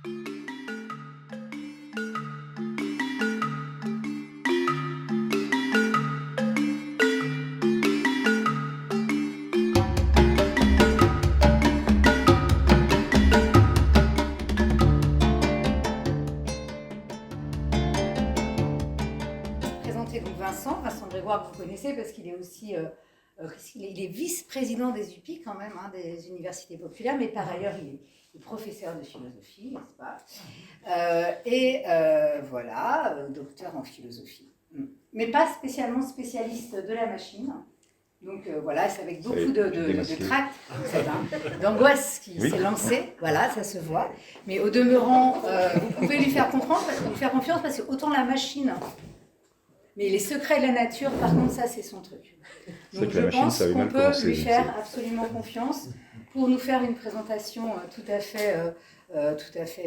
Présenter donc Vincent Grégoire, que vous connaissez parce qu'il est aussi il est vice-président des UPI quand même, hein, des universités populaires, mais par ailleurs il est professeur de philosophie, n'est-ce pas, voilà, docteur en philosophie, mais pas spécialement spécialiste de la machine. Donc voilà, c'est avec beaucoup de tract, d'angoisse qui s'est lancé, voilà, ça se voit. Mais au demeurant, vous pouvez lui faire confiance parce que autant la machine, mais les secrets de la nature, par contre, ça c'est son truc. Donc je pense qu'on peut lui faire absolument confiance pour nous faire une présentation tout à fait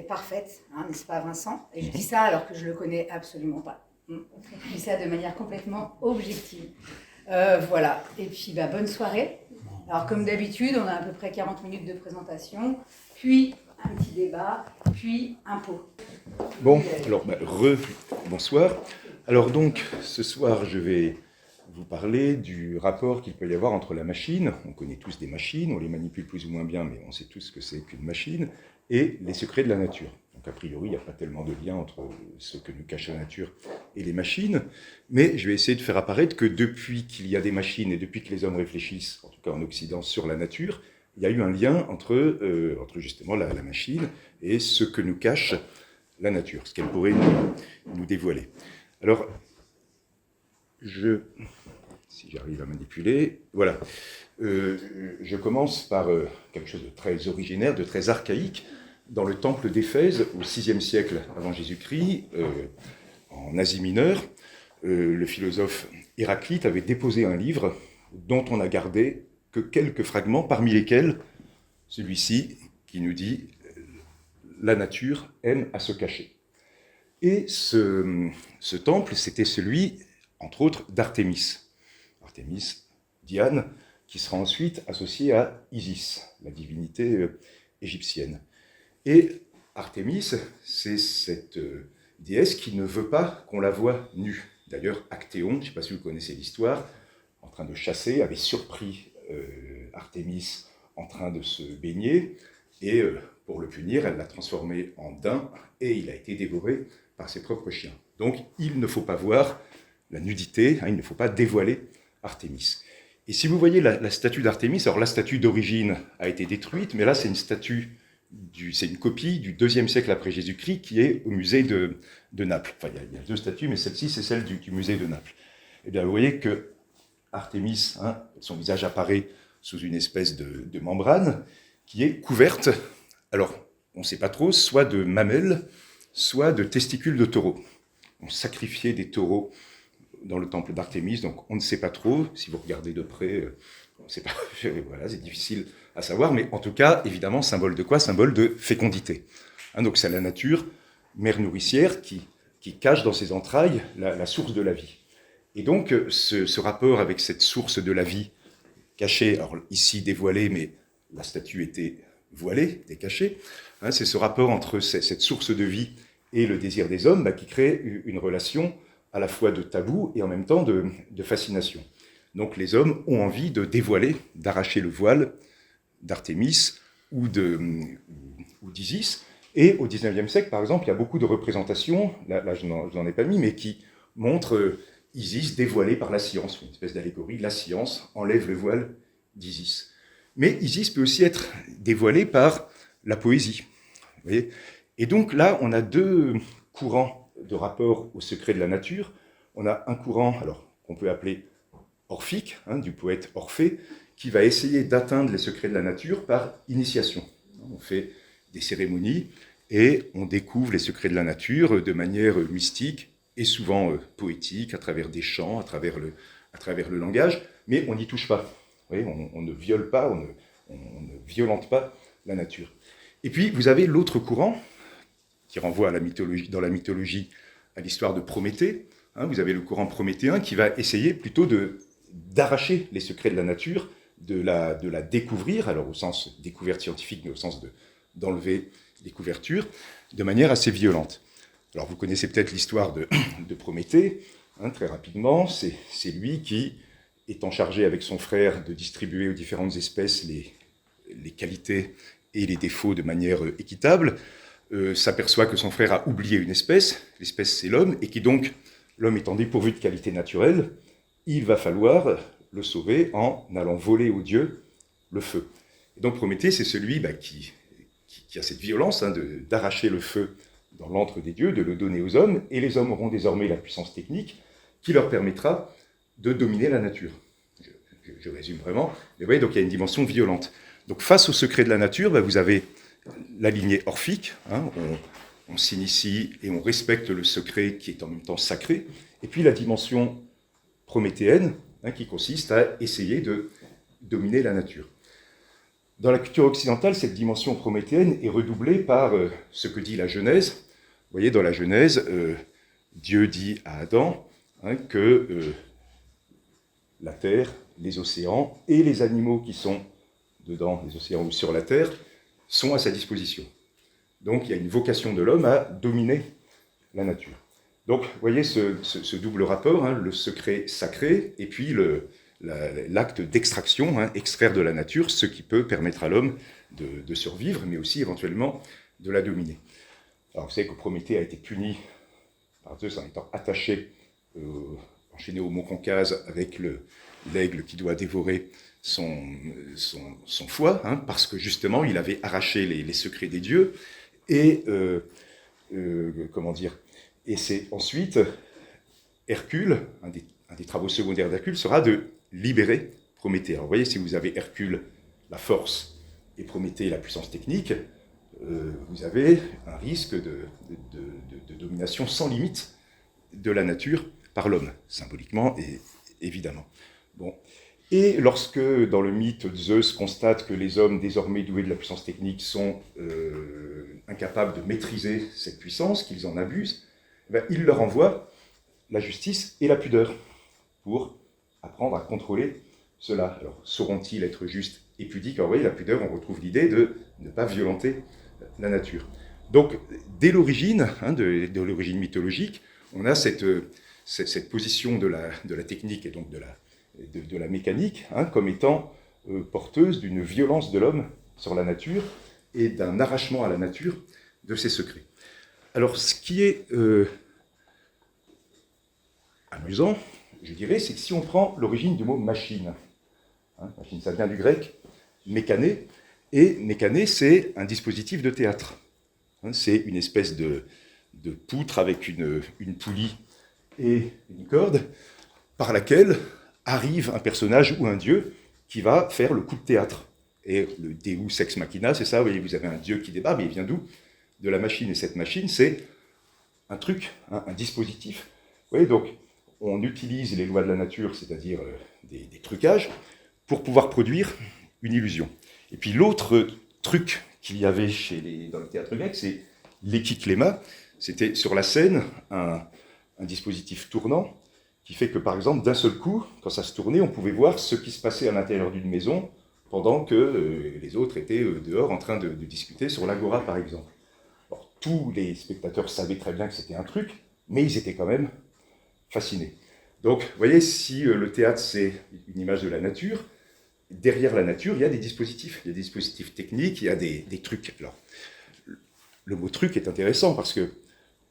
parfaite, hein, n'est-ce pas Vincent? Et je dis ça alors que je ne le connais absolument pas. Je dis ça de manière complètement objective. Voilà, et puis bonne soirée. Alors comme d'habitude, on a à peu près 40 minutes de présentation, puis un petit débat, puis un pot. Bon, alors bonsoir. Alors donc, ce soir, je vais vous parler du rapport qu'il peut y avoir entre la machine, on connaît tous des machines, on les manipule plus ou moins bien, mais on sait tous ce que c'est qu'une machine, et les secrets de la nature. Donc a priori, il n'y a pas tellement de lien entre ce que nous cache la nature et les machines, mais je vais essayer de faire apparaître que depuis qu'il y a des machines et depuis que les hommes réfléchissent, en tout cas en Occident, sur la nature, il y a eu un lien entre justement la machine et ce que nous cache la nature, ce qu'elle pourrait nous dévoiler. Alors, si j'arrive à manipuler, voilà. Je commence par quelque chose de très originaire, de très archaïque. Dans le temple d'Éphèse, au VIe siècle avant Jésus-Christ, en Asie mineure, le philosophe Héraclite avait déposé un livre dont on n'a gardé que quelques fragments, parmi lesquels celui-ci qui nous dit « La nature aime à se cacher ». Et ce temple, c'était celui, entre autres, d'Artémis. Artémis, Diane, qui sera ensuite associée à Isis, la divinité égyptienne. Et Artémis, c'est cette déesse qui ne veut pas qu'on la voie nue. D'ailleurs, Actéon, je ne sais pas si vous connaissez l'histoire, en train de chasser, avait surpris Artémis en train de se baigner, et pour le punir, elle l'a transformé en daim, et il a été dévoré par ses propres chiens. Donc, il ne faut pas voir la nudité, il ne faut pas dévoiler Artémis. Et si vous voyez la statue d'Artémis, alors la statue d'origine a été détruite, mais là c'est une statue, c'est une copie du IIe siècle après Jésus-Christ qui est au musée de Naples. Enfin, il y a deux statues, mais celle-ci c'est celle du musée de Naples. Et bien vous voyez que Artémis, son visage apparaît sous une espèce de membrane qui est couverte, alors on ne sait pas trop, soit de mamelles, soit de testicules de taureaux. On sacrifiait des taureaux dans le temple d'Artémis, donc on ne sait pas trop. Si vous regardez de près, on ne sait pas, voilà, c'est difficile à savoir, mais en tout cas, évidemment, symbole de quoi? Symbole de fécondité. Donc c'est la nature, mère nourricière, qui cache dans ses entrailles la source de la vie. Et donc, ce rapport avec cette source de la vie cachée, alors ici dévoilée, mais la statue était voilée, décachée, c'est ce rapport entre cette source de vie et le désir des hommes qui crée une relation à la fois de tabou et en même temps de fascination. Donc les hommes ont envie de dévoiler, d'arracher le voile d'Artémis ou d'Isis. Et au XIXe siècle, par exemple, il y a beaucoup de représentations, là je n'en ai pas mis, mais qui montrent Isis dévoilée par la science, une espèce d'allégorie, la science enlève le voile d'Isis. Mais Isis peut aussi être dévoilée par la poésie. Vous voyez ? Et donc là, on a deux courants de rapport au secret de la nature. On a un courant qu'on peut appeler orphique, du poète Orphée, qui va essayer d'atteindre les secrets de la nature par initiation. On fait des cérémonies et on découvre les secrets de la nature de manière mystique et souvent poétique, à travers des chants, à travers le langage, mais on n'y touche pas. Vous voyez, on ne viole pas, on ne violente pas la nature. Et puis, vous avez l'autre courant, qui renvoie dans la mythologie à l'histoire de Prométhée. Vous avez le courant prométhéen qui va essayer plutôt d'arracher les secrets de la nature, de la découvrir, alors au sens découverte scientifique, mais au sens d'enlever les couvertures, de manière assez violente. Alors vous connaissez peut-être l'histoire de Prométhée, hein, très rapidement. C'est lui qui, étant chargé avec son frère de distribuer aux différentes espèces les qualités et les défauts de manière équitable, s'aperçoit que son frère a oublié une espèce, l'espèce c'est l'homme, et qui donc, l'homme étant dépourvu de qualités naturelles, il va falloir le sauver en allant voler aux dieux le feu. Et donc Prométhée, c'est celui qui a cette violence hein, d'arracher le feu dans l'antre des dieux, de le donner aux hommes, et les hommes auront désormais la puissance technique qui leur permettra de dominer la nature. Je résume vraiment, mais vous voyez, donc il y a une dimension violente. Donc face au secret de la nature, vous avez la lignée orphique, hein, on s'initie et on respecte le secret qui est en même temps sacré, et puis la dimension prométhéenne, hein, qui consiste à essayer de dominer la nature. Dans la culture occidentale, cette dimension prométhéenne est redoublée par ce que dit la Genèse. Vous voyez, dans la Genèse, Dieu dit à Adam hein, que la terre, les océans et les animaux qui sont dedans, les océans ou sur la terre, sont à sa disposition. Donc il y a une vocation de l'homme à dominer la nature. Donc vous voyez ce double rapport, hein, le secret sacré et puis l'acte d'extraction, hein, extraire de la nature ce qui peut permettre à l'homme de survivre, mais aussi éventuellement de la dominer. Alors vous savez que Prométhée a été puni par Zeus en étant attaché, enchaîné au mont Concase avec l'aigle qui doit dévorer son foie, hein, parce que justement il avait arraché les secrets des dieux, et et c'est ensuite Hercule, un des travaux secondaires d'Hercule, sera de libérer Prométhée. Alors vous voyez, si vous avez Hercule, la force, et Prométhée, la puissance technique, vous avez un risque de domination sans limite de la nature par l'homme, symboliquement et évidemment. Bon. Et lorsque, dans le mythe, Zeus constate que les hommes désormais doués de la puissance technique sont incapables de maîtriser cette puissance, qu'ils en abusent, il leur envoie la justice et la pudeur pour apprendre à contrôler cela. Alors, sauront-ils être justes et pudiques? Alors, vous voyez, la pudeur, on retrouve l'idée de ne pas violenter la nature. Donc, dès l'origine, hein, de l'origine mythologique, on a cette position de la technique et donc de la mécanique hein, comme étant porteuse d'une violence de l'homme sur la nature et d'un arrachement à la nature de ses secrets. Alors, ce qui est amusant, je dirais, c'est que si on prend l'origine du mot machine, hein, machine, ça vient du grec mécané, et mécané, c'est un dispositif de théâtre. Hein, c'est une espèce de poutre avec une poulie et une corde par laquelle arrive un personnage ou un dieu qui va faire le coup de théâtre. Et le Deus ex machina, c'est ça, vous voyez, vous avez un dieu qui débat, mais il vient d'où? De la machine. Et cette machine, c'est un truc, hein, un dispositif. Vous voyez, donc, on utilise les lois de la nature, c'est-à-dire des trucages, pour pouvoir produire une illusion. Et puis l'autre truc qu'il y avait dans le théâtre grec, c'est l'ékykléma. C'était sur la scène un dispositif tournant qui fait que, par exemple, d'un seul coup, quand ça se tournait, on pouvait voir ce qui se passait à l'intérieur d'une maison pendant que les autres étaient dehors en train de discuter sur l'agora, par exemple. Alors, tous les spectateurs savaient très bien que c'était un truc, mais ils étaient quand même fascinés. Donc, vous voyez, si le théâtre, c'est une image de la nature, derrière la nature, il y a des dispositifs. Il y a des dispositifs techniques, il y a des trucs. Alors, le mot truc est intéressant parce que,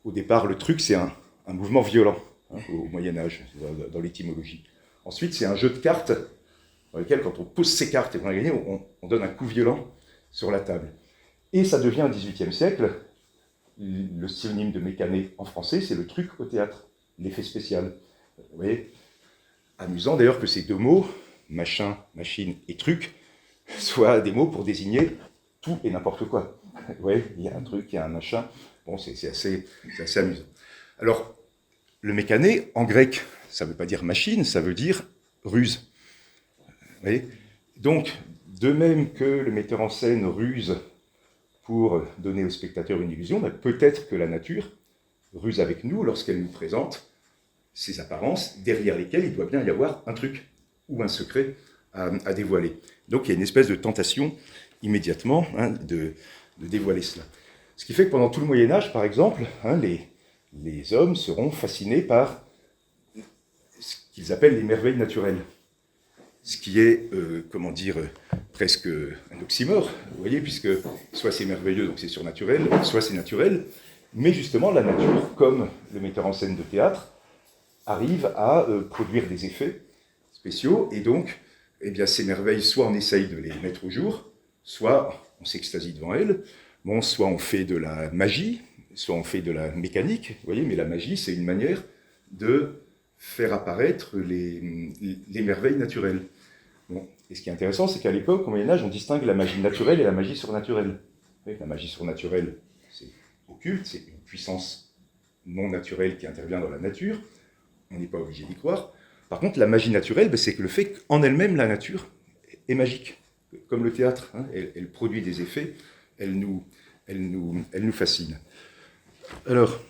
au départ, le truc, c'est un mouvement violent, hein, au Moyen-Âge, dans l'étymologie. Ensuite, c'est un jeu de cartes dans lequel, quand on pose ses cartes et qu'on a gagné, on donne un coup violent sur la table. Et ça devient, au XVIIIe siècle, le synonyme de mécané en français, c'est le truc au théâtre, l'effet spécial. Vous voyez, amusant d'ailleurs que ces deux mots, machin, machine et truc, soient des mots pour désigner tout et n'importe quoi. Vous voyez, il y a un truc, il y a un machin. Bon, c'est assez amusant. Alors, le mécané, en grec, ça ne veut pas dire machine, ça veut dire ruse. Vous voyez ? Donc, de même que le metteur en scène ruse pour donner au spectateur une illusion, peut-être que la nature ruse avec nous lorsqu'elle nous présente ces apparences derrière lesquelles il doit bien y avoir un truc ou un secret à dévoiler. Donc il y a une espèce de tentation immédiatement hein, de dévoiler cela. Ce qui fait que pendant tout le Moyen-Âge, par exemple, hein, les hommes seront fascinés par ce qu'ils appellent les merveilles naturelles. Ce qui est, presque un oxymore, vous voyez, puisque soit c'est merveilleux, donc c'est surnaturel, soit c'est naturel, mais justement la nature, comme le metteur en scène de théâtre, arrive à produire des effets spéciaux, et donc, eh bien, ces merveilles, soit on essaye de les mettre au jour, soit on s'extasie devant elles, bon, soit on fait de la magie, soit on fait de la mécanique, vous voyez, mais la magie, c'est une manière de faire apparaître les merveilles naturelles. Bon. Et ce qui est intéressant, c'est qu'à l'époque, au Moyen-Âge, on distingue la magie naturelle et la magie surnaturelle. La magie surnaturelle, c'est occulte, c'est une puissance non naturelle qui intervient dans la nature, on n'est pas obligé d'y croire. Par contre, la magie naturelle, c'est que le fait qu'en elle-même, la nature est magique. Comme le théâtre, hein, elle produit des effets, elle nous fascine. Alors,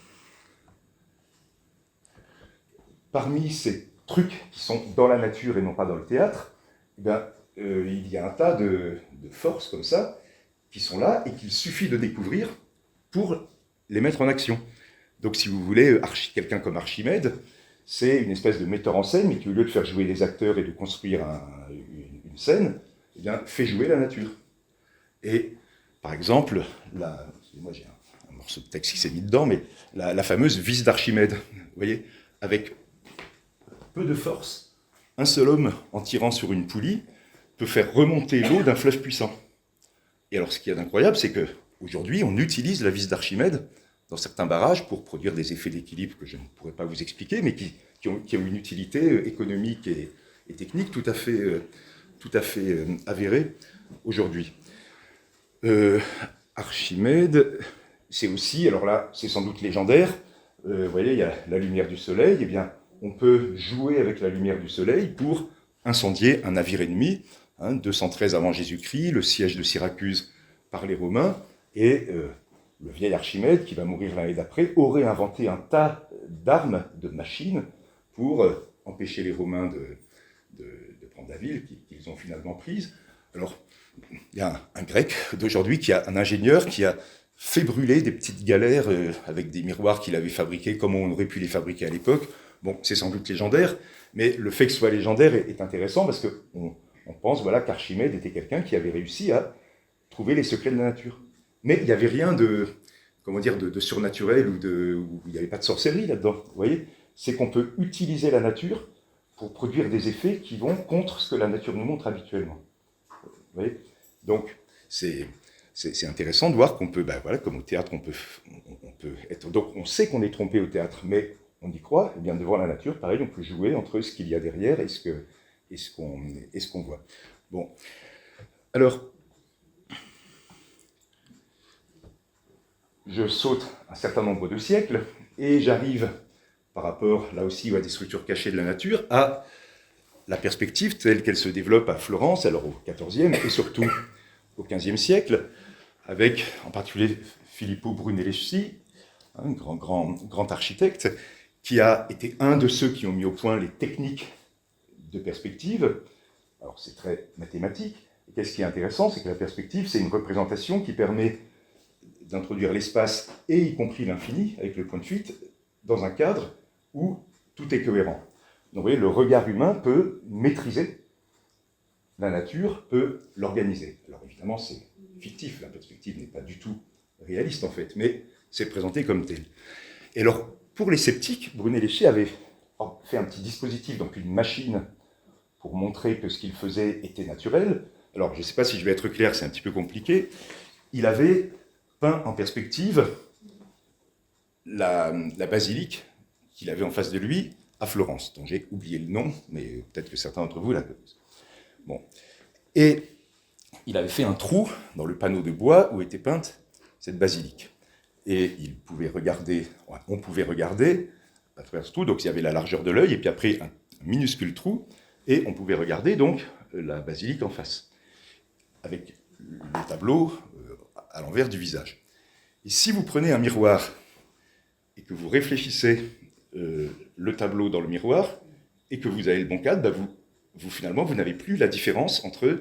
parmi ces trucs qui sont dans la nature et non pas dans le théâtre, eh bien, il y a un tas de forces comme ça qui sont là et qu'il suffit de découvrir pour les mettre en action. Donc, si vous voulez, quelqu'un comme Archimède, c'est une espèce de metteur en scène, mais qui, au lieu de faire jouer les acteurs et de construire une scène, eh bien, fait jouer la nature. Et, par exemple, moi j'ai un morceau de texte qui s'est mis dedans, mais la fameuse vis d'Archimède, vous voyez, avec peu de force, un seul homme, en tirant sur une poulie, peut faire remonter l'eau d'un fleuve puissant. Et alors, ce qu'il y a d'incroyable, c'est qu'aujourd'hui, on utilise la vis d'Archimède dans certains barrages pour produire des effets d'équilibre que je ne pourrais pas vous expliquer, mais qui ont une utilité économique et technique tout à fait avérée aujourd'hui. Archimède, c'est aussi, alors là, c'est sans doute légendaire, vous voyez, il y a la lumière du soleil, eh bien, on peut jouer avec la lumière du soleil pour incendier un navire ennemi, 213 avant Jésus-Christ, le siège de Syracuse par les Romains, et le vieil Archimède, qui va mourir l'année d'après, aurait inventé un tas d'armes, de machines, pour empêcher les Romains de prendre la ville, qu'ils ont finalement prise. Alors, il y a un Grec d'aujourd'hui, un ingénieur, qui a fait brûler des petites galères avec des miroirs qu'il avait fabriqués, comme on aurait pu les fabriquer à l'époque. Bon, c'est sans doute légendaire, mais le fait que ce soit légendaire est intéressant, parce qu'on pense qu'Archimède était quelqu'un qui avait réussi à trouver les secrets de la nature. Mais il n'y avait rien de surnaturel où il n'y avait pas de sorcellerie là-dedans. Vous voyez, c'est qu'on peut utiliser la nature pour produire des effets qui vont contre ce que la nature nous montre habituellement. Vous voyez, donc c'est intéressant de voir qu'on peut, comme au théâtre, on peut être. Donc on sait qu'on est trompé au théâtre, mais on y croit. Et bien devant la nature, pareil, on peut jouer entre ce qu'il y a derrière et ce qu'on voit. Bon, alors. Je saute un certain nombre de siècles et j'arrive, par rapport, là aussi, à des structures cachées de la nature, à la perspective telle qu'elle se développe à Florence, alors au XIVe et surtout au XVe siècle, avec en particulier Filippo Brunelleschi, un grand architecte, qui a été un de ceux qui ont mis au point les techniques de perspective. Alors c'est très mathématique. Et qu'est-ce qui est intéressant, c'est que la perspective, c'est une représentation qui permet d'introduire l'espace, et y compris l'infini, avec le point de fuite, dans un cadre où tout est cohérent. Donc vous voyez, le regard humain peut maîtriser la nature, peut l'organiser. Alors évidemment, c'est fictif, la perspective n'est pas du tout réaliste en fait, mais c'est présenté comme tel. Et alors, pour les sceptiques, Brunelleschi avait fait un petit dispositif, donc une machine, pour montrer que ce qu'il faisait était naturel. Alors, je ne sais pas si je vais être clair, c'est un petit peu compliqué. Il avait peint en perspective la basilique qu'il avait en face de lui à Florence, dont j'ai oublié le nom, mais peut-être que certains d'entre vous la connaissent. Bon. Et il avait fait un trou dans le panneau de bois où était peinte cette basilique. Et on pouvait regarder à travers ce trou, donc il y avait la largeur de l'œil, et puis après un minuscule trou, et on pouvait regarder donc la basilique en face, avec le tableau à l'envers du visage. Et si vous prenez un miroir et que vous réfléchissez le tableau dans le miroir et que vous avez le bon cadre, finalement, vous n'avez plus la différence entre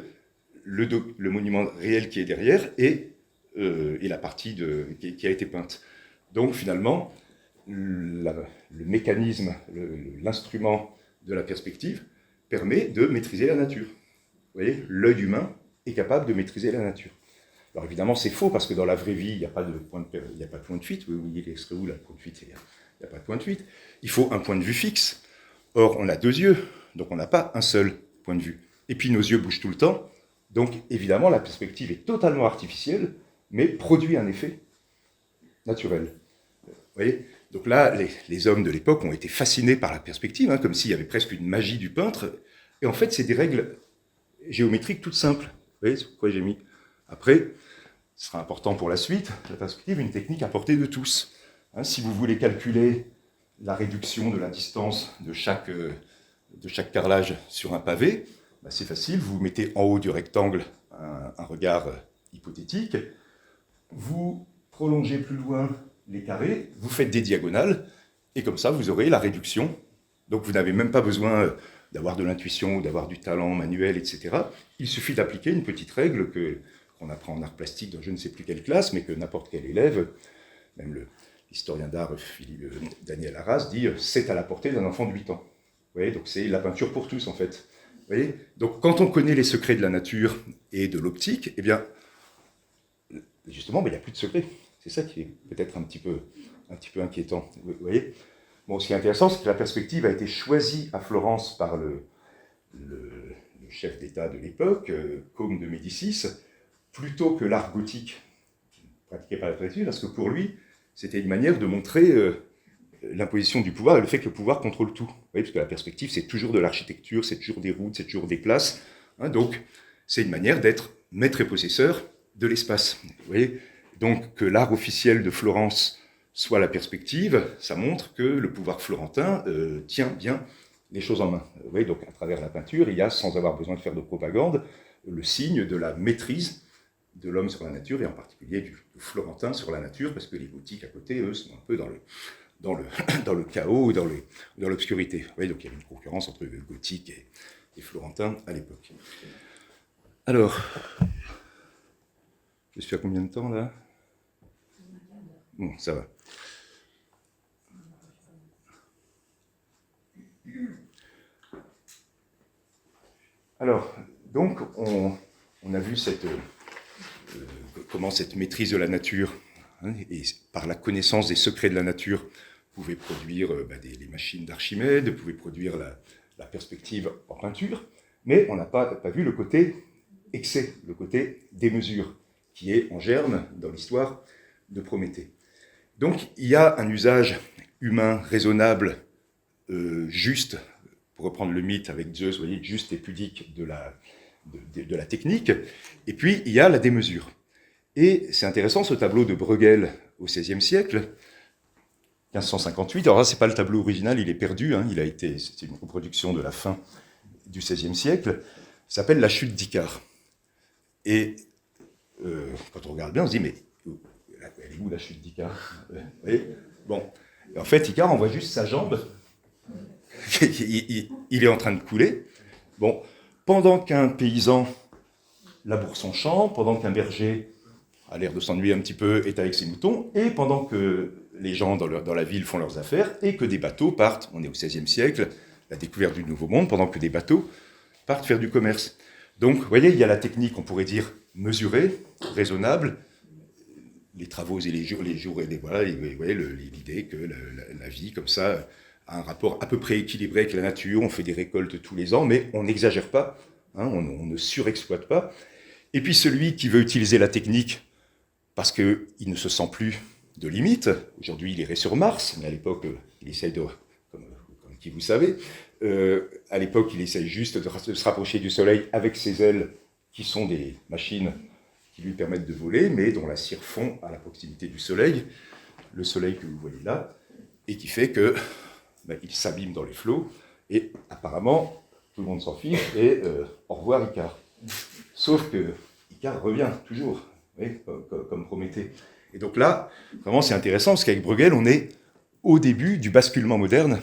le monument réel qui est derrière et et la partie qui a été peinte. Donc finalement, le mécanisme, l'instrument de la perspective permet de maîtriser la nature. Vous voyez, l'œil humain est capable de maîtriser la nature. Alors évidemment, c'est faux, parce que dans la vraie vie, il n'y a pas de point de fuite. Vous voyez, il serait où là, le point de fuite? Il n'y a pas de point de fuite. Il faut un point de vue fixe. Or, on a 2 yeux, donc on n'a pas un seul point de vue. Et puis nos yeux bougent tout le temps, donc évidemment, la perspective est totalement artificielle, mais produit un effet naturel. Vous voyez? Donc là, les hommes de l'époque ont été fascinés par la perspective, comme s'il y avait presque une magie du peintre. Et en fait, c'est des règles géométriques toutes simples. Vous voyez, c'est pourquoi j'ai mis. Après, ce sera important pour la suite, la perspective est une technique à portée de tous. Si vous voulez calculer la réduction de la distance de chaque carrelage sur un pavé, c'est facile, vous mettez en haut du rectangle un regard hypothétique, vous prolongez plus loin les carrés, vous faites des diagonales, et comme ça vous aurez la réduction. Donc vous n'avez même pas besoin d'avoir de l'intuition ou d'avoir du talent manuel, etc. Il suffit d'appliquer une petite règle qu'on apprend en art plastique dans je ne sais plus quelle classe, mais que n'importe quel élève, même l'historien d'art Daniel Arras, dit « c'est à la portée d'un enfant de 8 ans ». Vous voyez, donc c'est la peinture pour tous en fait. Vous voyez, donc quand on connaît les secrets de la nature et de l'optique, eh bien, justement, il n'y a plus de secrets. C'est ça qui est peut-être un petit peu inquiétant. Vous voyez. Bon, ce qui est intéressant, c'est que la perspective a été choisie à Florence par le chef d'État de l'époque, Côme de Médicis, plutôt que l'art gothique pratiqué par la perspective, parce que pour lui, c'était une manière de montrer l'imposition du pouvoir et le fait que le pouvoir contrôle tout. Vous voyez, parce que la perspective, c'est toujours de l'architecture, c'est toujours des routes, c'est toujours des places. Donc, c'est une manière d'être maître et possesseur de l'espace. Vous voyez, donc, que l'art officiel de Florence soit la perspective, ça montre que le pouvoir florentin tient bien les choses en main. Vous voyez, donc à travers la peinture, il y a, sans avoir besoin de faire de propagande, le signe de la maîtrise de l'homme sur la nature, et en particulier du florentin sur la nature, parce que les gothiques à côté, eux, sont un peu dans le chaos, dans l'obscurité. Vous voyez, donc il y avait une concurrence entre gothiques et florentins à l'époque. Alors, je suis à combien de temps là? Bon, ça va. Alors, donc, on a vu comment cette maîtrise de la nature, et par la connaissance des secrets de la nature, pouvait produire les machines d'Archimède, pouvait produire la perspective en peinture, mais on n'a pas vu le côté excès, le côté démesure, qui est en germe dans l'histoire de Prométhée. Donc, il y a un usage humain raisonnable, juste, pour reprendre le mythe avec Zeus, vous voyez, juste et pudique de la technique, et puis il y a la démesure. Et c'est intéressant, ce tableau de Bruegel au XVIe siècle, 1558, alors là, ce n'est pas le tableau original, il est perdu, c'était une reproduction de la fin du XVIe siècle, s'appelle La chute d'Icare. Et quand on regarde bien, on se dit, mais elle est où la chute d'Icare? Vous voyez, bon, et en fait, Icare, on voit juste sa jambe, il est en train de couler. Bon, pendant qu'un paysan laboure son champ, pendant qu'un berger a l'air de s'ennuyer un petit peu, est avec ses moutons, et pendant que les gens dans la ville font leurs affaires, et que des bateaux partent, on est au XVIe siècle, la découverte du Nouveau Monde, pendant que des bateaux partent faire du commerce. Donc, vous voyez, il y a la technique, on pourrait dire, mesurée, raisonnable, les travaux et les jours, et voilà, vous voyez l'idée que la vie, comme ça, a un rapport à peu près équilibré avec la nature, on fait des récoltes tous les ans, mais on n'exagère pas, on ne surexploite pas. Et puis celui qui veut utiliser la technique parce qu'il ne se sent plus de limite, aujourd'hui il irait sur Mars, mais à l'époque il essaye comme qui vous savez, à l'époque il essaye juste de se rapprocher du Soleil avec ses ailes qui sont des machines qui lui permettent de voler, mais dont la cire fond à la proximité du Soleil, le Soleil que vous voyez là, et qui fait que il s'abîme dans les flots, et apparemment, tout le monde s'en fiche, et au revoir Icare. Sauf que Icare revient toujours, oui, comme Prométhée. Et donc là, vraiment c'est intéressant, parce qu'avec Bruegel, on est au début du basculement moderne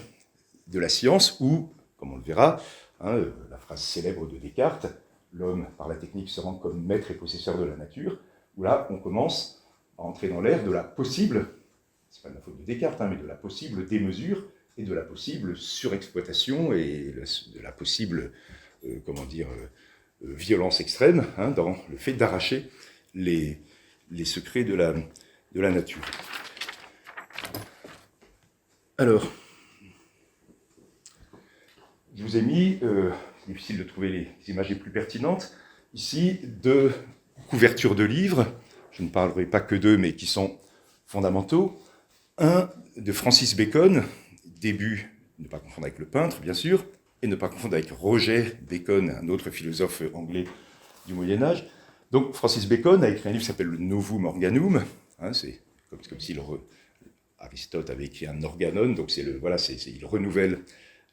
de la science, où, comme on le verra, la phrase célèbre de Descartes, l'homme, par la technique, se rend comme maître et possesseur de la nature, où là, on commence à entrer dans l'ère de la possible, c'est pas de la faute de Descartes, mais de la possible démesure et de la possible surexploitation et de la possible, violence extrême, dans le fait d'arracher les secrets de la nature. Alors, je vous ai mis, c'est difficile de trouver les images les plus pertinentes, ici, 2 couvertures de livres, je ne parlerai pas que d'eux, mais qui sont fondamentaux. Un de Francis Bacon, début, ne pas confondre avec le peintre, bien sûr, et ne pas confondre avec Roger Bacon, un autre philosophe anglais du Moyen-Âge. Donc, Francis Bacon a écrit un livre qui s'appelle le Novum Organum, c'est comme si Aristote avait écrit un organon, donc il renouvelle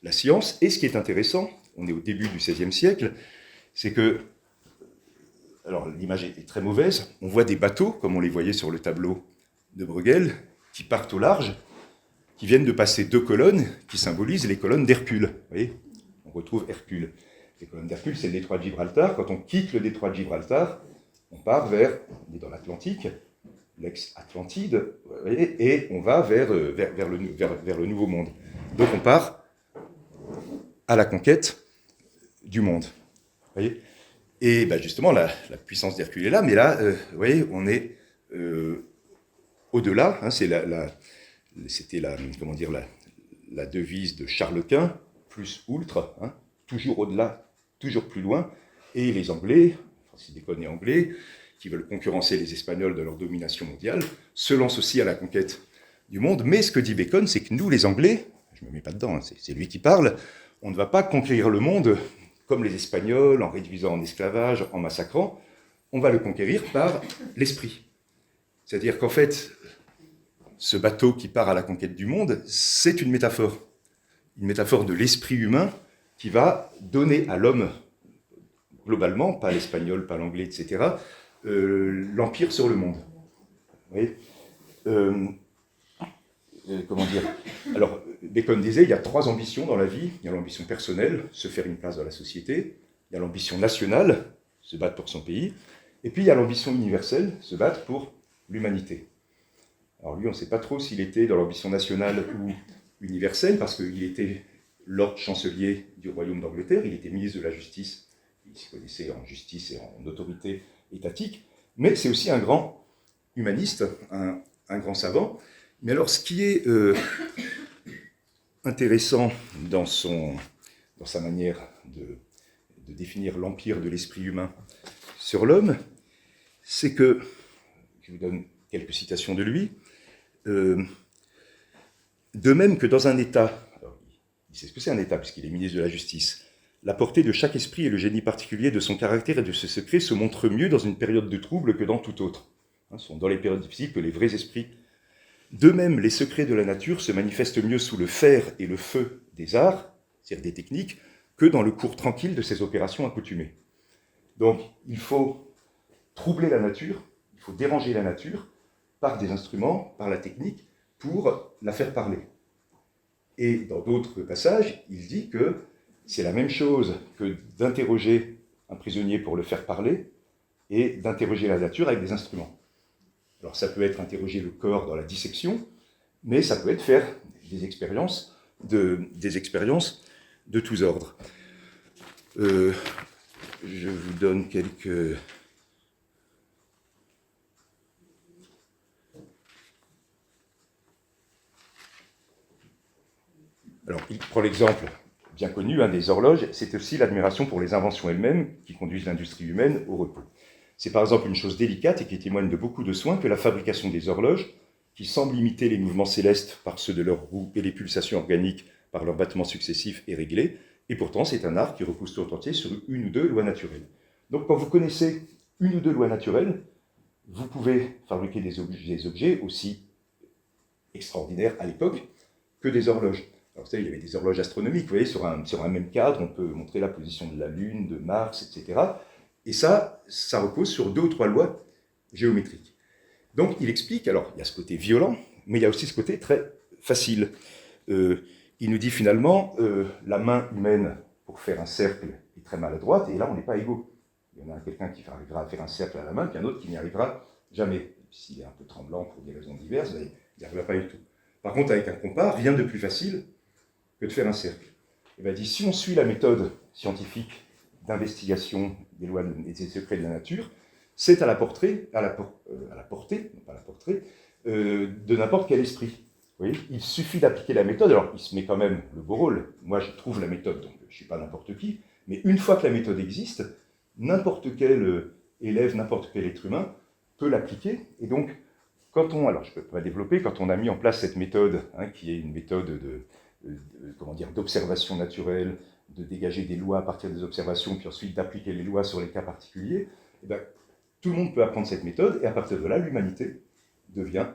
la science. Et ce qui est intéressant, on est au début du XVIe siècle, c'est que, alors l'image est très mauvaise, on voit des bateaux, comme on les voyait sur le tableau de Bruegel, qui partent au large, qui viennent de passer 2 colonnes qui symbolisent les colonnes d'Hercule. Vous voyez, on retrouve Hercule. Les colonnes d'Hercule, c'est le détroit de Gibraltar. Quand on quitte le détroit de Gibraltar, on part on est dans l'Atlantique, l'ex-Atlantide, et on va vers le Nouveau Monde. Donc on part à la conquête du monde. Vous voyez, et justement, la puissance d'Hercule est là, mais là, vous voyez, on est au-delà. C'était la devise de Charles Quint, plus ultra, toujours au-delà, toujours plus loin. Et les Anglais, Francis Bacon est anglais, qui veulent concurrencer les Espagnols de leur domination mondiale, se lancent aussi à la conquête du monde. Mais ce que dit Bacon, c'est que nous, les Anglais, je ne me mets pas dedans, c'est lui qui parle, on ne va pas conquérir le monde comme les Espagnols, en réduisant en esclavage, en massacrant, on va le conquérir par l'esprit. C'est-à-dire qu'en fait, ce bateau qui part à la conquête du monde, c'est une métaphore de l'esprit humain qui va donner à l'homme, globalement, pas l'espagnol, pas l'anglais, etc., l'empire sur le monde. Vous voyez, comment dire ? Alors, Bacon disait, il y a 3 ambitions dans la vie. Il y a l'ambition personnelle, se faire une place dans la société. Il y a l'ambition nationale, se battre pour son pays. Et puis, il y a l'ambition universelle, se battre pour l'humanité. Alors lui, on ne sait pas trop s'il était dans l'ambition nationale ou universelle, parce qu'il était Lord Chancelier du Royaume d'Angleterre, il était ministre de la Justice, il s'y connaissait en justice et en autorité étatique, mais c'est aussi un grand humaniste, un grand savant. Mais alors, ce qui est intéressant dans sa manière de définir l'empire de l'esprit humain sur l'homme, c'est que, je vous donne quelques citations de lui, de même que dans un État, alors, il sait ce que c'est un État puisqu'il est ministre de la Justice, la portée de chaque esprit et le génie particulier de son caractère et de ses secrets se montrent mieux dans une période de trouble que dans toute autre. Ce sont dans les périodes difficiles que les vrais esprits. De même, les secrets de la nature se manifestent mieux sous le fer et le feu des arts, c'est-à-dire des techniques, que dans le cours tranquille de ces opérations accoutumées. Donc, il faut troubler la nature, il faut déranger la nature par des instruments, par la technique, pour la faire parler. Et dans d'autres passages, il dit que c'est la même chose que d'interroger un prisonnier pour le faire parler et d'interroger la nature avec des instruments. Alors ça peut être interroger le corps dans la dissection, mais ça peut être faire des expériences de tous ordres. Je vous donne quelques... Alors, il prend l'exemple bien connu des horloges, c'est aussi l'admiration pour les inventions elles-mêmes qui conduisent l'industrie humaine au repos. C'est par exemple une chose délicate et qui témoigne de beaucoup de soins que la fabrication des horloges, qui semble imiter les mouvements célestes par ceux de leur roue et les pulsations organiques par leurs battements successifs et réglés, et pourtant c'est un art qui repose tout entier sur une ou 2 lois naturelles. Donc quand vous connaissez une ou 2 lois naturelles, vous pouvez fabriquer des objets aussi extraordinaires à l'époque que des horloges. Alors, vous savez, il y avait des horloges astronomiques, vous voyez, sur un même cadre, on peut montrer la position de la Lune, de Mars, etc. Et ça repose sur 2 ou 3 lois géométriques. Donc, il explique, alors, il y a ce côté violent, mais il y a aussi ce côté très facile. Il nous dit finalement, la main humaine, pour faire un cercle, est très maladroite, et là, on n'est pas égaux. Il y en a quelqu'un qui arrivera à faire un cercle à la main, puis un autre qui n'y arrivera Jamais. S'il est un peu tremblant pour des raisons diverses, il n'y arrivera pas du tout. Par contre, avec un compas, rien de plus facile que de faire un cercle. Et bien, dit, si on suit la méthode scientifique d'investigation des lois et des secrets de la nature, c'est à la portée, non pas la portée, de n'importe quel esprit. Vous voyez, il suffit d'appliquer la méthode. Alors, il se met quand même le beau rôle. Moi, je trouve la méthode, donc je ne suis pas n'importe qui. Mais une fois que la méthode existe, n'importe quel élève, n'importe quel être humain peut l'appliquer. Et donc, alors je ne peux pas développer, quand on a mis en place cette méthode, qui est une méthode d'observation naturelle, de dégager des lois à partir des observations, puis ensuite d'appliquer les lois sur les cas particuliers, et bien, tout le monde peut apprendre cette méthode, et à partir de là, l'humanité devient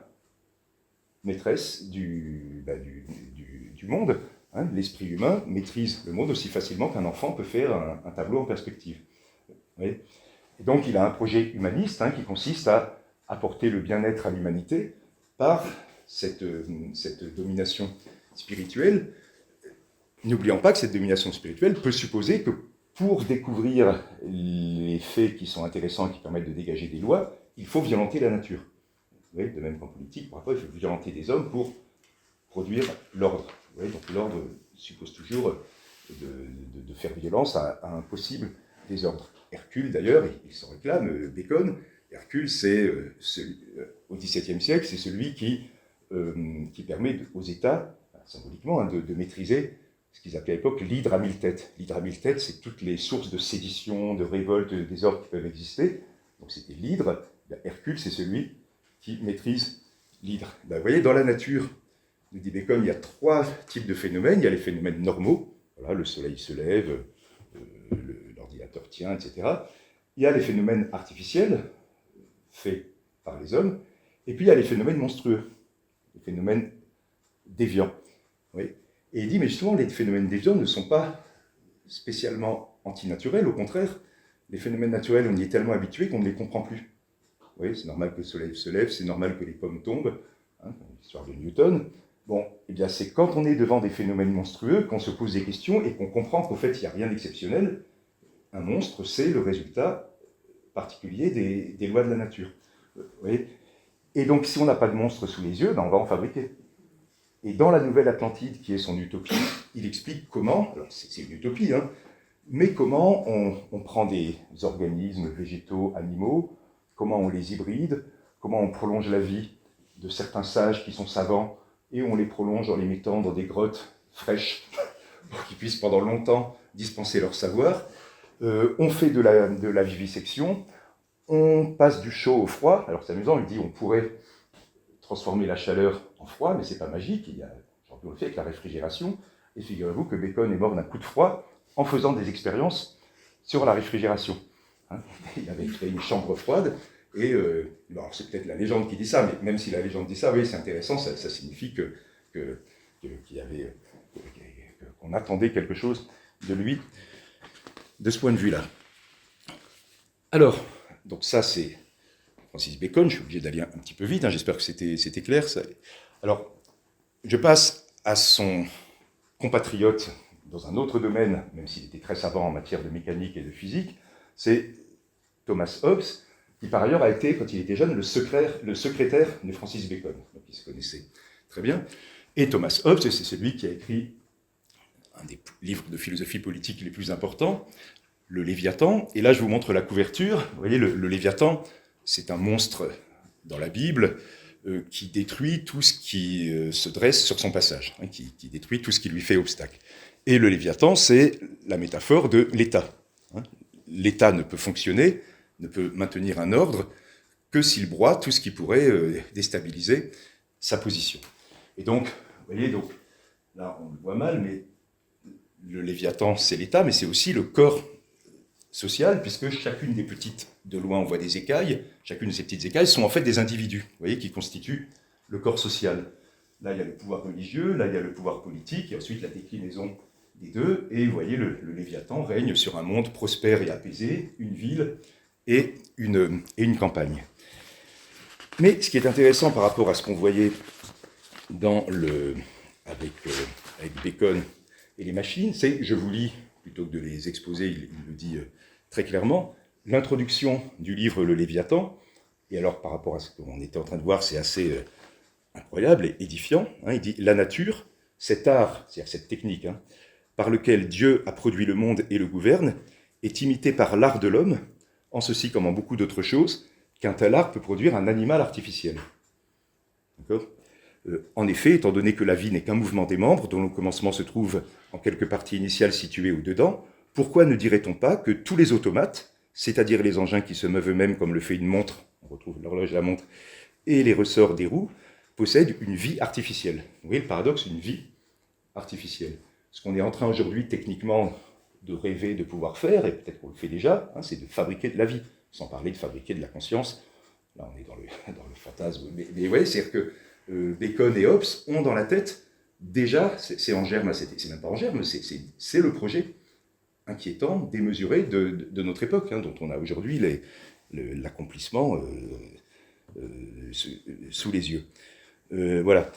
maîtresse du monde. L'esprit humain maîtrise le monde aussi facilement qu'un enfant peut faire un tableau en perspective. Et donc, il a un projet humaniste qui consiste à apporter le bien-être à l'humanité par cette domination spirituelle. N'oublions pas que cette domination spirituelle peut supposer que pour découvrir les faits qui sont intéressants et qui permettent de dégager des lois, il faut violenter la nature. Oui, de même qu'en politique, parfois il faut violenter des hommes pour produire l'ordre. Oui, donc l'ordre suppose toujours de faire violence à un possible désordre. Hercule, d'ailleurs, il s'en réclame, Bacon. Hercule, c'est au XVIIe siècle, c'est celui qui permet aux États, symboliquement, de maîtriser ce qu'ils appelaient à l'époque l'hydre à 1000 têtes. L'hydre à 1000 têtes, c'est toutes les sources de sédition, de révolte, de désordre qui peuvent exister. Donc c'était l'hydre. Hercule, c'est celui qui maîtrise l'hydre. Vous voyez, dans la nature, nous dit Bacon, il y a 3 types de phénomènes. Il y a les phénomènes normaux, voilà, le soleil se lève, l'ordinateur tient, etc. Il y a les phénomènes artificiels, faits par les hommes, et puis il y a les phénomènes monstrueux, les phénomènes déviants. Oui. Et il dit, mais justement, les phénomènes déviants ne sont pas spécialement antinaturels, au contraire, les phénomènes naturels, on y est tellement habitué qu'on ne les comprend plus. Oui, c'est normal que le soleil se lève, c'est normal que les pommes tombent, l'histoire de Newton. Bon, eh bien, c'est quand on est devant des phénomènes monstrueux qu'on se pose des questions et qu'on comprend qu'au fait, il n'y a rien d'exceptionnel. Un monstre, c'est le résultat particulier des lois de la nature. Oui. Et donc, si on n'a pas de monstre sous les yeux, on va en fabriquer. Et dans la Nouvelle Atlantide, qui est son utopie, il explique comment, alors c'est une utopie, mais comment on prend des organismes végétaux, animaux, comment on les hybride, comment on prolonge la vie de certains sages qui sont savants, et on les prolonge en les mettant dans des grottes fraîches, pour qu'ils puissent pendant longtemps dispenser leur savoir. On fait de la vivisection, on passe du chaud au froid. Alors c'est amusant, il dit on pourrait transformer la chaleur en froid, mais c'est pas magique, on le fait avec la réfrigération. Et figurez-vous que Bacon est mort d'un coup de froid en faisant des expériences sur la réfrigération. Il avait créé une chambre froide, et alors c'est peut-être la légende qui dit ça, mais même si la légende dit ça, oui, c'est intéressant, ça signifie qu'on attendait quelque chose de lui, de ce point de vue-là. Alors, donc ça c'est Francis Bacon, je suis obligé d'aller un petit peu vite, j'espère que c'était clair. Ça. Alors, je passe à son compatriote dans un autre domaine, même s'il était très savant en matière de mécanique et de physique, c'est Thomas Hobbes, qui par ailleurs a été, quand il était jeune, le secrétaire de Francis Bacon. Donc il se connaissait très bien. Et Thomas Hobbes, c'est celui qui a écrit un des livres de philosophie politique les plus importants, le Léviathan. Et là, je vous montre la couverture. Vous voyez, le Léviathan, c'est un monstre dans la Bible qui détruit tout ce qui se dresse sur son passage, qui détruit tout ce qui lui fait obstacle. Et le Léviathan, c'est la métaphore de l'État. L'État ne peut fonctionner, ne peut maintenir un ordre que s'il broie tout ce qui pourrait déstabiliser sa position. Et donc, vous voyez, donc, là on le voit mal, mais le Léviathan, c'est l'État, mais c'est aussi le corps social, puisque chacune des petites, de loin on voit des écailles, chacune de ces petites écailles sont en fait des individus, vous voyez, qui constituent le corps social. Là il y a le pouvoir religieux, là il y a le pouvoir politique, et ensuite la déclinaison des deux, et vous voyez, le Léviathan règne sur un monde prospère et apaisé, une ville et une campagne. Mais ce qui est intéressant par rapport à ce qu'on voyait avec Bacon et les machines, c'est, je vous lis, plutôt que de les exposer, il le dit très clairement, l'introduction du livre Le Léviathan Et alors, par rapport à ce qu'on était en train de voir, c'est assez incroyable et édifiant. Hein. Il dit « La nature, cet art, c'est-à-dire cette technique, hein, par lequel Dieu a produit le monde et le gouverne, est imité par l'art de l'homme, en ceci comme en beaucoup d'autres choses, qu'un tel art peut produire un animal artificiel. » D'accord ? En effet, étant donné que la vie n'est qu'un mouvement des membres, dont le commencement se trouve en quelque partie initiale située au-dedans, pourquoi ne dirait-on pas que tous les automates, c'est-à-dire les engins qui se meuvent eux-mêmes comme le fait une montre, on retrouve l'horloge et la montre, et les ressorts des roues, possèdent une vie artificielle. Vous voyez le paradoxe, une vie artificielle. Ce qu'on est en train aujourd'hui techniquement de rêver de pouvoir faire, et peut-être qu'on le fait déjà, hein, c'est de fabriquer de la vie, sans parler de fabriquer de la conscience. Là, on est dans le fantasme. Mais ouais, c'est-à-dire que Bacon et Hobbes ont dans la tête, déjà, c'est en germe, c'est même pas en germe, c'est le projet inquiétant, démesuré de notre époque, hein, dont on a aujourd'hui l'accomplissement sous les yeux. Voilà.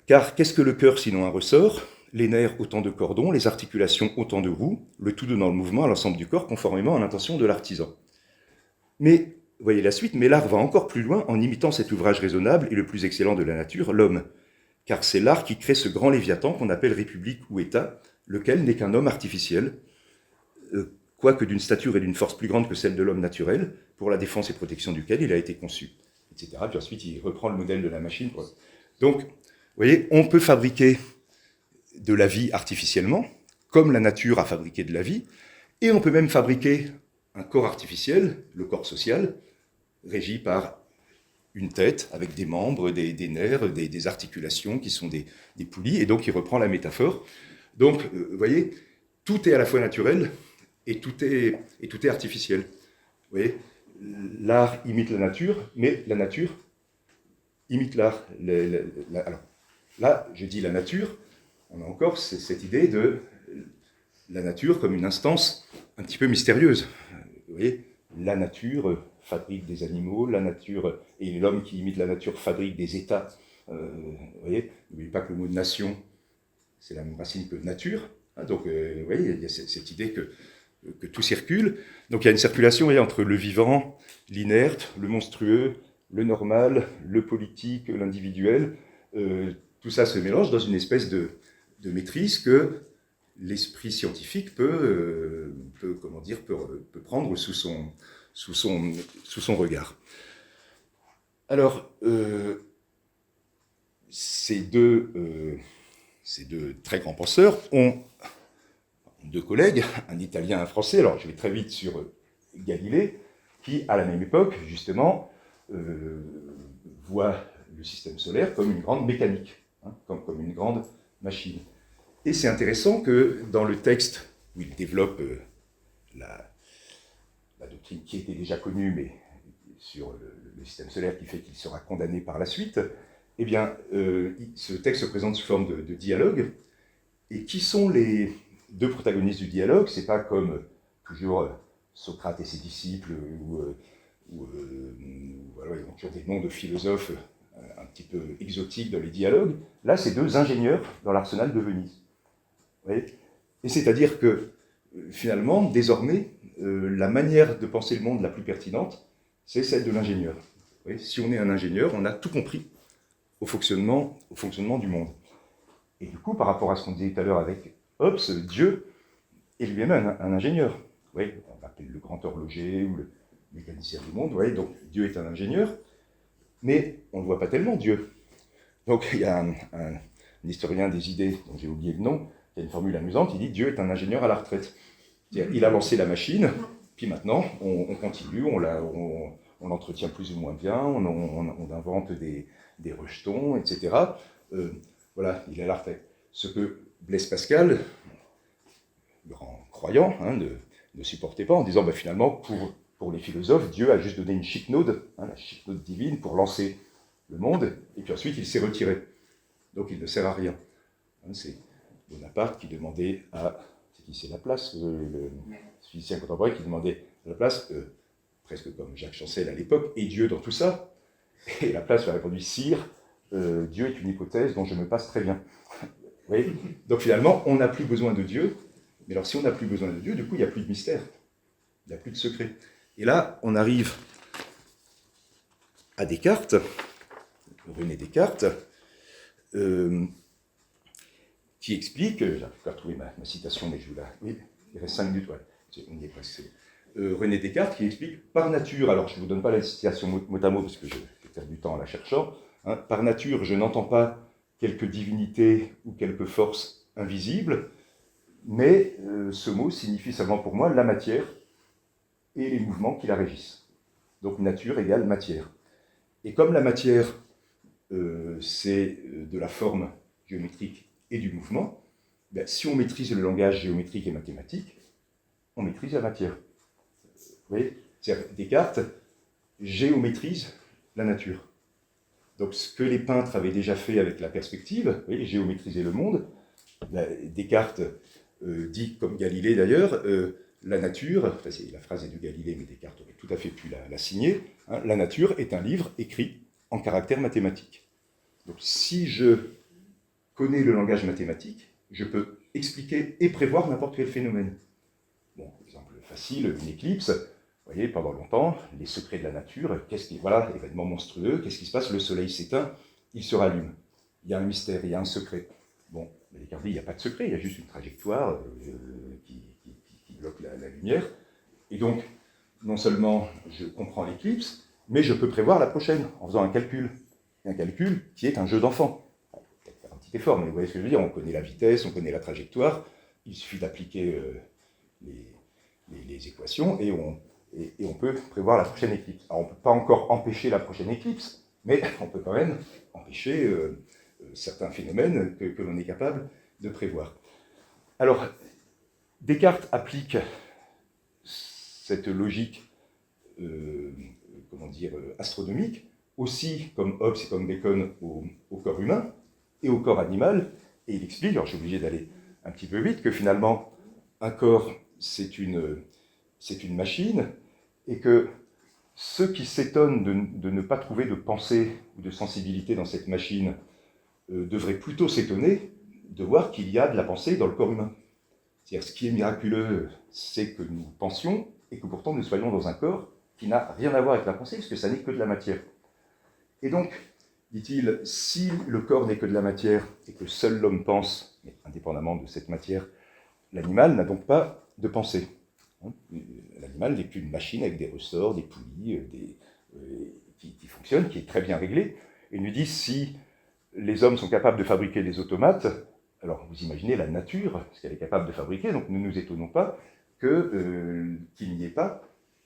Car qu'est-ce que le cœur sinon un ressort ? Les nerfs autant de cordons, les articulations autant de roues, le tout donnant le mouvement à l'ensemble du corps conformément à l'intention de l'artisan. Mais, voyez la suite, mais l'art va encore plus loin en imitant cet ouvrage raisonnable et le plus excellent de la nature, l'homme. Car c'est l'art qui crée ce grand léviathan qu'on appelle république ou État, lequel n'est qu'un homme artificiel, quoique d'une stature et d'une force plus grande que celle de l'homme naturel, pour la défense et protection duquel il a été conçu, etc. Puis ensuite, il reprend le modèle de la machine. Donc, vous voyez, on peut fabriquer de la vie artificiellement, comme la nature a fabriqué de la vie, et on peut même fabriquer un corps artificiel, le corps social, régi par une tête avec des membres, des nerfs, des articulations qui sont des poulies, et donc il reprend la métaphore. Donc, vous voyez, tout est à la fois naturel et tout est artificiel. Vous voyez, l'art imite la nature, mais la nature imite l'art. Alors, là, je dis la nature, on a encore cette idée de la nature comme une instance un petit peu mystérieuse. Vous voyez, la nature fabrique des animaux, la nature, et l'homme qui imite la nature fabrique des États. Vous voyez, n'oubliez pas que le mot nation, c'est la même racine que nature. Hein, donc, vous voyez, il y a cette idée que tout circule. Donc, il y a une circulation entre le vivant, l'inerte, le monstrueux, le normal, le politique, l'individuel. Tout ça se mélange dans une espèce de maîtrise que l'esprit scientifique peut prendre sous son regard. Alors, ces deux très grands penseurs ont deux collègues, un Italien et un Français. Alors, je vais très vite sur Galilée, qui, à la même époque, justement, voit le système solaire comme une grande mécanique, hein, comme une grande machine. Et c'est intéressant que dans le texte où il développe la doctrine qui était déjà connue, mais sur le système solaire qui fait qu'il sera condamné par la suite, eh bien, ce texte se présente sous forme de dialogue. Et qui sont les deux protagonistes du dialogue? C'est pas comme toujours Socrate et ses disciples, voilà, ils ont toujours des noms de philosophes un petit peu exotiques dans les dialogues. Là, c'est deux ingénieurs dans l'arsenal de Venise. Vous voyez ? Et c'est-à-dire que, finalement, désormais, la manière de penser le monde la plus pertinente, c'est celle de l'ingénieur. Vous voyez ? Si on est un ingénieur, on a tout compris au fonctionnement du monde. Et du coup, par rapport à ce qu'on disait tout à l'heure avec Hobbes, Dieu est lui-même un ingénieur. Vous voyez, on l'appelle le grand horloger ou le mécanicien du monde. Vous voyez, donc Dieu est un ingénieur, mais on ne le voit pas tellement, Dieu. Donc il y a un historien des idées, dont j'ai oublié le nom, qui a une formule amusante, il dit « Dieu est un ingénieur à la retraite ». C'est-à-dire, il a lancé la machine, puis maintenant, on continue, on l'entretient plus ou moins bien, on invente des rejetons, etc. Voilà, il est à la retraite. Ce que Blaise Pascal, grand croyant, hein, ne supportait pas en disant bah, finalement, pour les philosophes, Dieu a juste donné une chiquenaude, hein, la chiquenaude divine, pour lancer le monde, et puis ensuite il s'est retiré. Donc il ne sert à rien. Hein, c'est Bonaparte qui demandait à. C'est Laplace, le physicien contemporain, qui demandait à Laplace, presque comme Jacques Chancel à l'époque, et Dieu dans tout ça? Et Laplace lui a répondu Sire, Dieu est une hypothèse dont je me passe très bien. Oui. Donc finalement, on n'a plus besoin de Dieu. Mais alors si on n'a plus besoin de Dieu, du coup, il n'y a plus de mystère. Il n'y a plus de secret. Et là, on arrive à Descartes, René Descartes, qui explique, j'arrive pas à trouver ma citation, mais je vous la... Oui, il reste 5 minutes, ouais, on y est presque. René Descartes qui explique par nature, alors je ne vous donne pas la citation mot à mot parce que je perds du temps en la cherchant, hein, par nature je n'entends pas quelque divinité ou quelque force invisible, mais ce mot signifie seulement pour moi la matière et les mouvements qui la régissent. Donc nature égale matière. Et comme la matière, c'est de la forme géométrique et du mouvement, ben, si on maîtrise le langage géométrique et mathématique, on maîtrise la matière. Vous voyez, Descartes géométrise la nature. Donc ce que les peintres avaient déjà fait avec la perspective, vous voyez, géométriser le monde, ben, Descartes dit, comme Galilée d'ailleurs, la nature, enfin, la phrase est de Galilée, mais Descartes aurait tout à fait pu la signer, hein, la nature est un livre écrit en caractère mathématique. Donc si je connais le langage mathématique, je peux expliquer et prévoir n'importe quel phénomène. Bon, exemple facile, une éclipse, vous voyez, pendant longtemps, les secrets de la nature, voilà, événement monstrueux, qu'est-ce qui se passe? Le soleil s'éteint, il se rallume. Il y a un mystère, il y a un secret. Bon, mais Descartes dit, il n'y a pas de secret, il y a juste une trajectoire qui bloque la lumière. Et donc, non seulement je comprends l'éclipse, mais je peux prévoir la prochaine en faisant un calcul. Un calcul qui est un jeu d'enfant. Peut-être faire un petit effort, mais vous voyez ce que je veux dire, on connaît la vitesse, on connaît la trajectoire, il suffit d'appliquer les équations et on peut prévoir la prochaine éclipse. Alors on ne peut pas encore empêcher la prochaine éclipse, mais on peut quand même empêcher certains phénomènes que l'on est capable de prévoir. Alors, Descartes applique cette logique astronomique aussi, comme Hobbes et comme Bacon, au corps humain et au corps animal, et il explique, alors je suis obligé d'aller un petit peu vite, que finalement, un corps, c'est une machine, et que ceux qui s'étonnent de ne pas trouver de pensée ou de sensibilité dans cette machine devraient plutôt s'étonner de voir qu'il y a de la pensée dans le corps humain. C'est-à-dire, ce qui est miraculeux, c'est que nous pensions, et que pourtant nous soyons dans un corps qui n'a rien à voir avec la pensée, puisque ça n'est que de la matière. Et donc, dit-il, si le corps n'est que de la matière, et que seul l'homme pense, mais indépendamment de cette matière, l'animal n'a donc pas de pensée. L'animal n'est qu'une machine avec des ressorts, des poulies, qui fonctionnent, qui est très bien réglée. Et il nous dit, si les hommes sont capables de fabriquer des automates, alors vous imaginez la nature, ce qu'elle est capable de fabriquer, donc ne nous étonnons pas qu'il n'y ait pas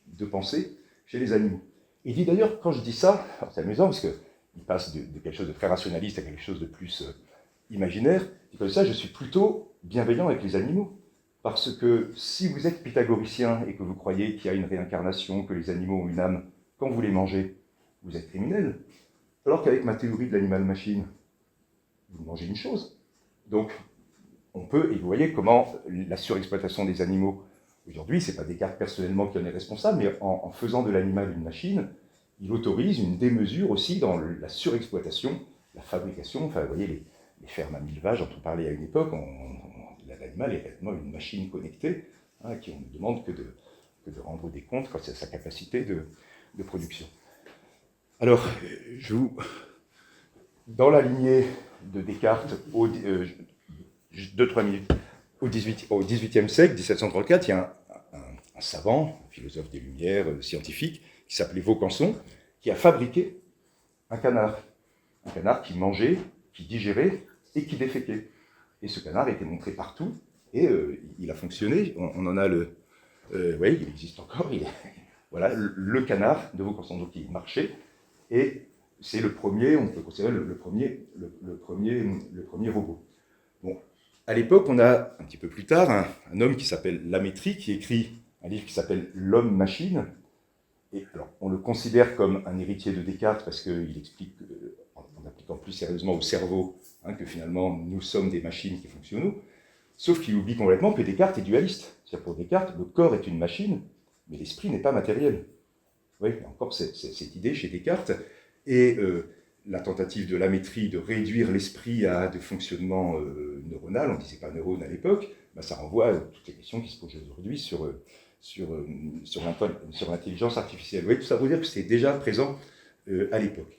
de pensée chez les animaux. Il dit d'ailleurs, quand je dis ça, c'est amusant parce qu'il passe de quelque chose de très rationaliste à quelque chose de plus imaginaire, et comme ça, je suis plutôt bienveillant avec les animaux. Parce que si vous êtes pythagoricien et que vous croyez qu'il y a une réincarnation, que les animaux ont une âme, quand vous les mangez, vous êtes criminel. Alors qu'avec ma théorie de l'animal-machine, vous mangez une chose. Donc, on peut, et vous voyez comment la surexploitation des animaux, aujourd'hui, ce n'est pas Descartes personnellement qui en est responsable, mais en faisant de l'animal une machine, il autorise une démesure aussi dans la surexploitation, la fabrication, enfin, vous voyez, les fermes à 1000 vaches dont on parlait à une époque, l'animal est réellement une machine connectée, hein, qui on ne demande que de rendre des comptes quant à sa capacité de production. Alors, dans la lignée de Descartes, 2-3 minutes, au XVIIIe siècle, 1734, il y a un savant, un philosophe des Lumières, scientifique, qui s'appelait Vaucanson, qui a fabriqué un canard qui mangeait, qui digérait et qui déféquait. Et ce canard a été montré partout, et il a fonctionné. On en a oui, il existe encore. Voilà, le canard de Vaucanson, donc il marchait, et c'est le premier, on peut considérer le premier robot. Bon, à l'époque, on a, un petit peu plus tard, un homme qui s'appelle Lamétrie, qui écrit un livre qui s'appelle L'Homme-Machine. Et alors, on le considère comme un héritier de Descartes, parce qu'il explique, en appliquant plus sérieusement au cerveau, que finalement, nous sommes des machines qui fonctionnent, sauf qu'il oublie complètement que Descartes est dualiste. C'est-à-dire, pour Descartes, le corps est une machine, mais l'esprit n'est pas matériel. Oui, il y a encore cette idée chez Descartes. Et la tentative de Lamétrie de réduire l'esprit à des fonctionnements neuronal, on ne disait pas neurone à l'époque, ça renvoie à toutes les questions qui se posent aujourd'hui sur l'intelligence artificielle. Vous voyez, tout ça veut dire que c'est déjà présent à l'époque.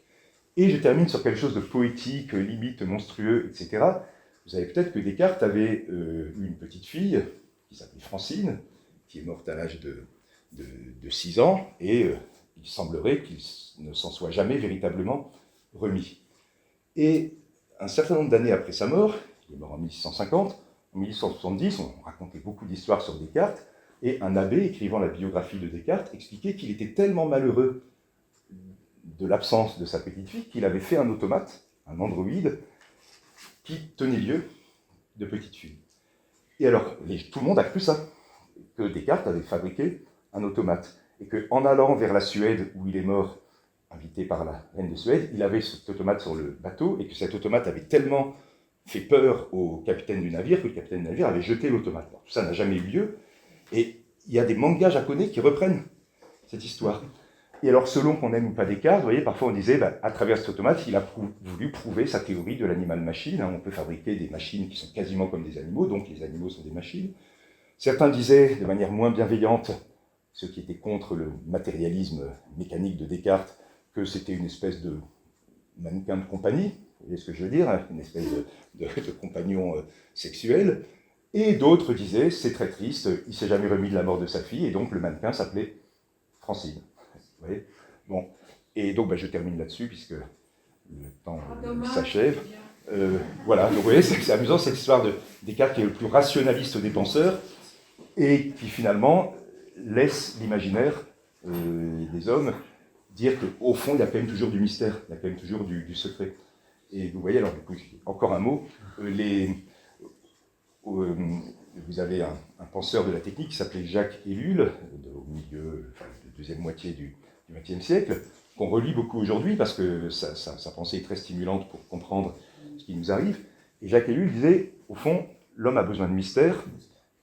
Et je termine sur quelque chose de poétique, limite monstrueux, etc. Vous savez peut-être que Descartes avait une petite fille qui s'appelait Francine, qui est morte à l'âge de 6 ans, et il semblerait qu'il ne s'en soit jamais véritablement remis. Et un certain nombre d'années après sa mort, il est mort en 1650, en 1870, on racontait beaucoup d'histoires sur Descartes, et un abbé écrivant la biographie de Descartes expliquait qu'il était tellement malheureux de l'absence de sa petite fille qu'il avait fait un automate, un androïde, qui tenait lieu de petite fille. Et alors, tout le monde a cru ça, que Descartes avait fabriqué un automate, et qu'en allant vers la Suède, où il est mort, invité par la reine de Suède, il avait cet automate sur le bateau, et que cet automate avait tellement fait peur au capitaine du navire, que le capitaine du navire avait jeté l'automate. Tout ça n'a jamais eu lieu, et il y a des mangas japonais qui reprennent cette histoire. Et alors, selon qu'on aime ou pas Descartes, vous voyez, parfois on disait, à travers cet automate, il a voulu prouver sa théorie de l'animal-machine. On peut fabriquer des machines qui sont quasiment comme des animaux, donc les animaux sont des machines. Certains disaient, de manière moins bienveillante, ceux qui étaient contre le matérialisme mécanique de Descartes, que c'était une espèce de mannequin de compagnie, vous voyez ce que je veux dire, hein, une espèce de compagnon sexuel. Et d'autres disaient, c'est très triste, il ne s'est jamais remis de la mort de sa fille, et donc le mannequin s'appelait Francine. Vous voyez, bon. Et donc je termine là-dessus, puisque le temps s'achève. Voilà, donc vous voyez, c'est amusant cette histoire de Descartes qui est le plus rationaliste des penseurs, et qui finalement laisse l'imaginaire des hommes dire qu'au fond, il y a quand même toujours du mystère, il y a quand même toujours du secret. Et vous voyez, alors du coup, encore un mot, vous avez un penseur de la technique qui s'appelait Jacques Ellul, au milieu, de deuxième moitié du XXe siècle, qu'on relit beaucoup aujourd'hui parce que sa pensée est très stimulante pour comprendre ce qui nous arrive. Et Jacques Ellul disait, au fond, l'homme a besoin de mystère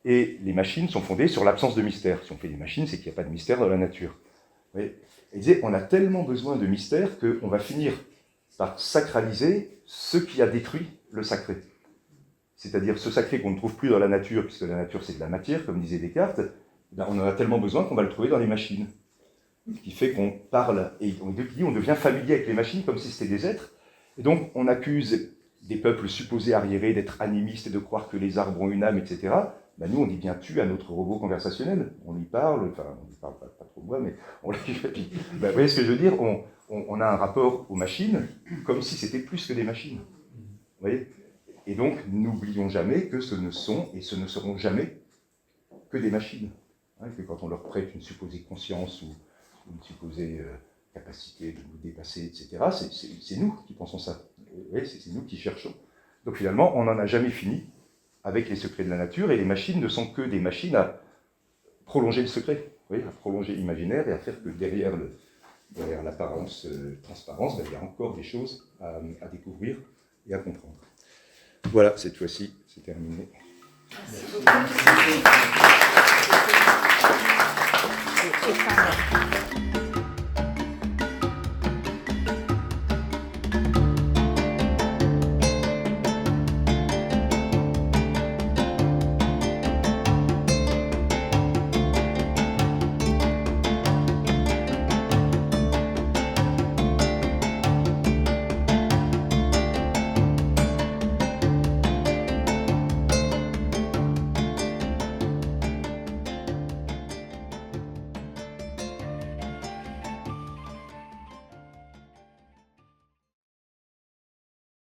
et les machines sont fondées sur l'absence de mystère. Si on fait des machines, c'est qu'il n'y a pas de mystère dans la nature. Vous voyez, il disait, on a tellement besoin de mystère qu'on va finir par sacraliser ce qui a détruit le sacré. C'est-à-dire ce sacré qu'on ne trouve plus dans la nature, puisque la nature c'est de la matière, comme disait Descartes, on en a tellement besoin qu'on va le trouver dans les machines. Ce qui fait qu'on parle, et on devient familier avec les machines comme si c'était des êtres. Et donc on accuse des peuples supposés arriérés d'être animistes et de croire que les arbres ont une âme, etc. Nous on dit bien tu à notre robot conversationnel. On lui parle, enfin on lui parle pas trop moi, mais on lui fait. Vous voyez ce que je veux dire, on a un rapport aux machines comme si c'était plus que des machines. Vous voyez ? Et donc, n'oublions jamais que ce ne sont et ce ne seront jamais que des machines. Que quand on leur prête une supposée conscience ou une supposée capacité de nous dépasser, etc., c'est nous qui pensons ça. C'est nous qui cherchons. Donc finalement, on n'en a jamais fini avec les secrets de la nature, et les machines ne sont que des machines à prolonger le secret, à prolonger l'imaginaire et à faire que derrière l'apparence transparence, il y a encore des choses à découvrir et à comprendre. Voilà, cette fois-ci, c'est terminé. Merci beaucoup.